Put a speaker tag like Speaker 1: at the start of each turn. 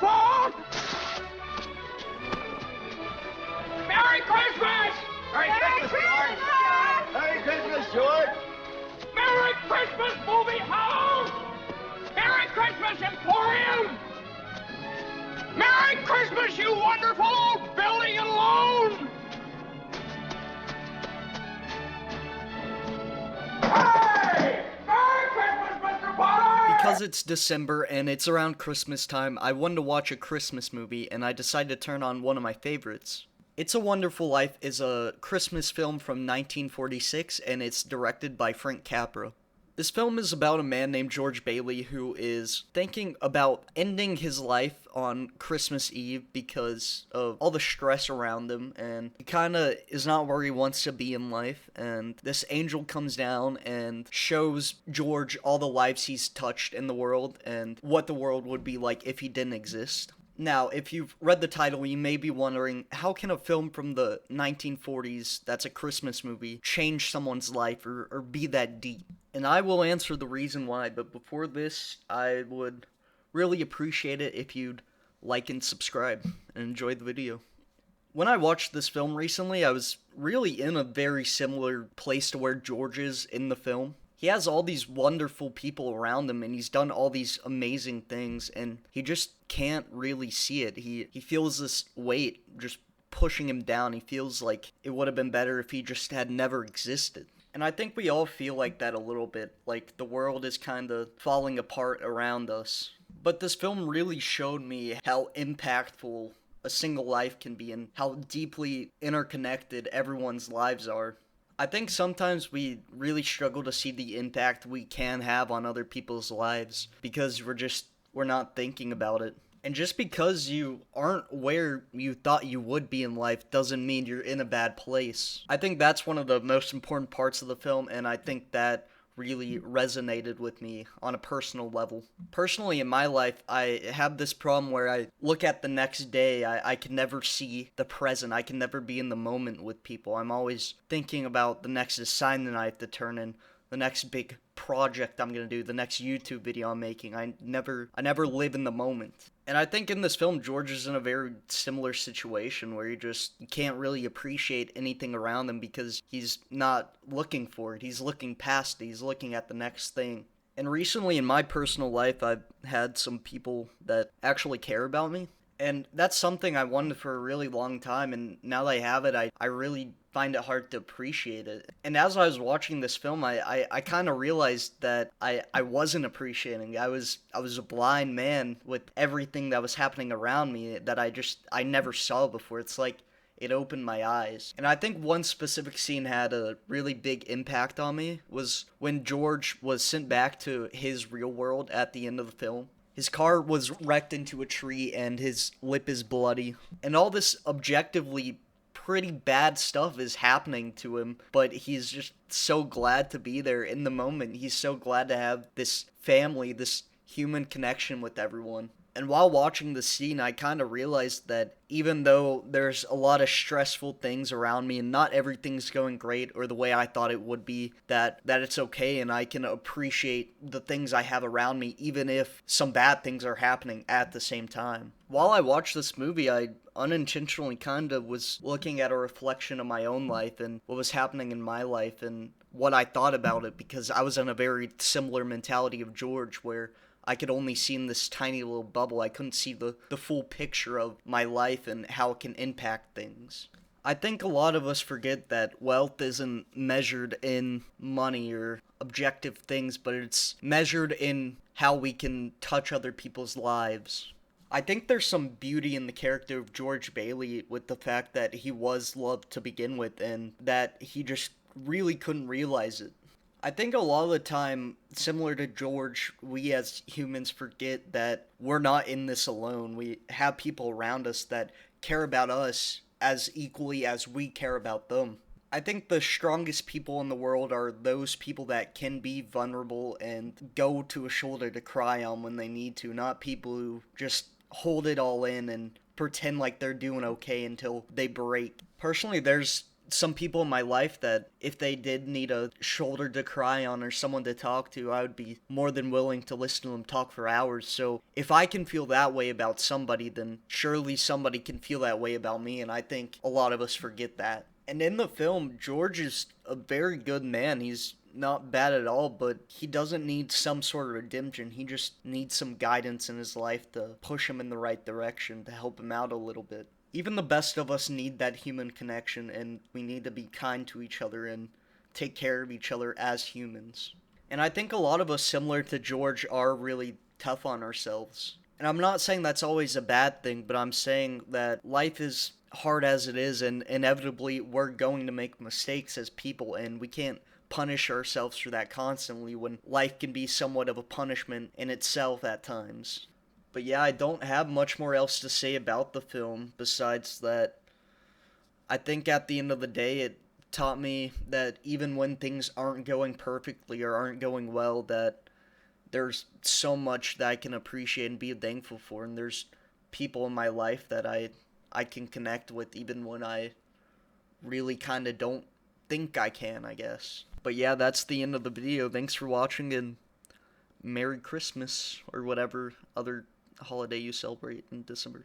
Speaker 1: fault! Merry Christmas!
Speaker 2: Merry Christmas, George! Merry Christmas, George!
Speaker 1: Merry Christmas, movie house! Merry Christmas, Emporium! Merry Christmas, you wonderful old building and loan! Hey! Merry Christmas, Mr. Potter!
Speaker 3: Because it's December and it's around Christmas time, I wanted to watch a Christmas movie, and I decided to turn on one of my favorites. It's a Wonderful Life is a Christmas film from 1946, and it's directed by Frank Capra. This film is about a man named George Bailey who is thinking about ending his life on Christmas Eve because of all the stress around him, and he kind of is not where he wants to be in life, and this angel comes down and shows George all the lives he's touched in the world and what the world would be like if he didn't exist. Now, if you've read the title, you may be wondering, how can a film from the 1940s that's a Christmas movie change someone's life or be that deep? And I will answer the reason why, but before this, I would really appreciate it if you'd like and subscribe and enjoy the video. When I watched this film recently, I was really in a very similar place to where George is in the film. He has all these wonderful people around him, and he's done all these amazing things, and he just can't really see it. He feels this weight just pushing him down. He feels like it would have been better if he just had never existed. And I think we all feel like that a little bit, like the world is kind of falling apart around us. But this film really showed me how impactful a single life can be and how deeply interconnected everyone's lives are. I think sometimes we really struggle to see the impact we can have on other people's lives because we're not thinking about it. And just because you aren't where you thought you would be in life doesn't mean you're in a bad place. I think that's one of the most important parts of the film, and I think that really resonated with me on a personal level. Personally, in my life, I have this problem where I look at the next day. I can never see the present. I can never be in the moment with people. I'm always thinking about the next assignment I have to turn in, the next big project I'm going to do, the next YouTube video I'm making. I never live in the moment. And I think in this film, George is in a very similar situation where you can't really appreciate anything around him because he's not looking for it. He's looking past it. He's looking at the next thing. And recently in my personal life, I've had some people that actually care about me. And that's something I wanted for a really long time, and now that I have it, I really find it hard to appreciate it. And as I was watching this film, I kind of realized that I wasn't appreciating. I was a blind man with everything that was happening around me that I never saw before. It's like it opened my eyes. And I think one specific scene had a really big impact on me was when George was sent back to his real world at the end of the film. His car was wrecked into a tree and his lip is bloody. And all this objectively pretty bad stuff is happening to him, but he's just so glad to be there in the moment. He's so glad to have this family, this human connection with everyone. And while watching the scene, I kind of realized that even though there's a lot of stressful things around me and not everything's going great or the way I thought it would be, that it's okay and I can appreciate the things I have around me even if some bad things are happening at the same time. While I watched this movie, I unintentionally kind of was looking at a reflection of my own life and what was happening in my life and what I thought about it, because I was in a very similar mentality of George where I could only see in this tiny little bubble. I couldn't see the full picture of my life and how it can impact things. I think a lot of us forget that wealth isn't measured in money or objective things, but it's measured in how we can touch other people's lives. I think there's some beauty in the character of George Bailey with the fact that he was loved to begin with and that he just really couldn't realize it. I think a lot of the time, similar to George, we as humans forget that we're not in this alone. We have people around us that care about us as equally as we care about them. I think the strongest people in the world are those people that can be vulnerable and go to a shoulder to cry on when they need to, not people who just hold it all in and pretend like they're doing okay until they break. Personally, there's some people in my life that if they did need a shoulder to cry on or someone to talk to, I would be more than willing to listen to them talk for hours. So if I can feel that way about somebody, then surely somebody can feel that way about me, and I think a lot of us forget that. And in the film, George is a very good man. He's not bad at all, but he doesn't need some sort of redemption. He just needs some guidance in his life to push him in the right direction, to help him out a little bit. Even the best of us need that human connection, and we need to be kind to each other and take care of each other as humans. And I think a lot of us, similar to George, are really tough on ourselves. And I'm not saying that's always a bad thing, but I'm saying that life is hard as it is, and inevitably we're going to make mistakes as people, and we can't punish ourselves for that constantly when life can be somewhat of a punishment in itself at times. But yeah, I don't have much more else to say about the film besides that I think at the end of the day it taught me that even when things aren't going perfectly or aren't going well, that there's so much that I can appreciate and be thankful for, and there's people in my life that I can connect with even when I really kind of don't think I can, I guess. But yeah, that's the end of the video. Thanks for watching, and Merry Christmas, or whatever other holiday you celebrate in December.